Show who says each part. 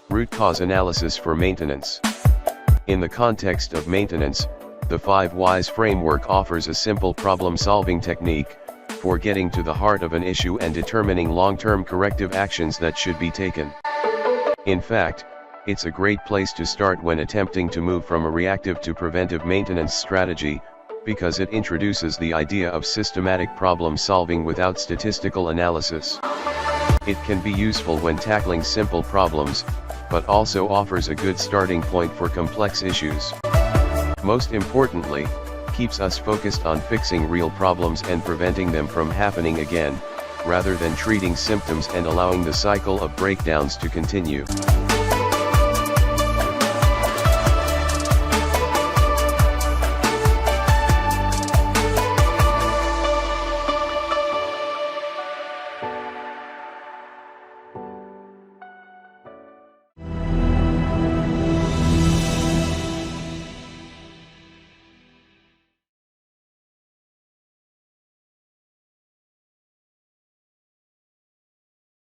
Speaker 1: Root cause analysis for maintenance. In the context of maintenance, the 5 Whys framework offers a simple problem-solving technique for getting to the heart of an issue and determining long-term corrective actions that should be taken. In fact, it's a great place to start when attempting to move from a reactive to preventive maintenance strategy, because it introduces the idea of systematic problem solving without statistical analysis. It can be useful when tackling simple problems, but also offers a good starting point for complex issues. Most importantly, keeps us focused on fixing real problems and preventing them from happening again, rather than treating symptoms and allowing the cycle of breakdowns to continue.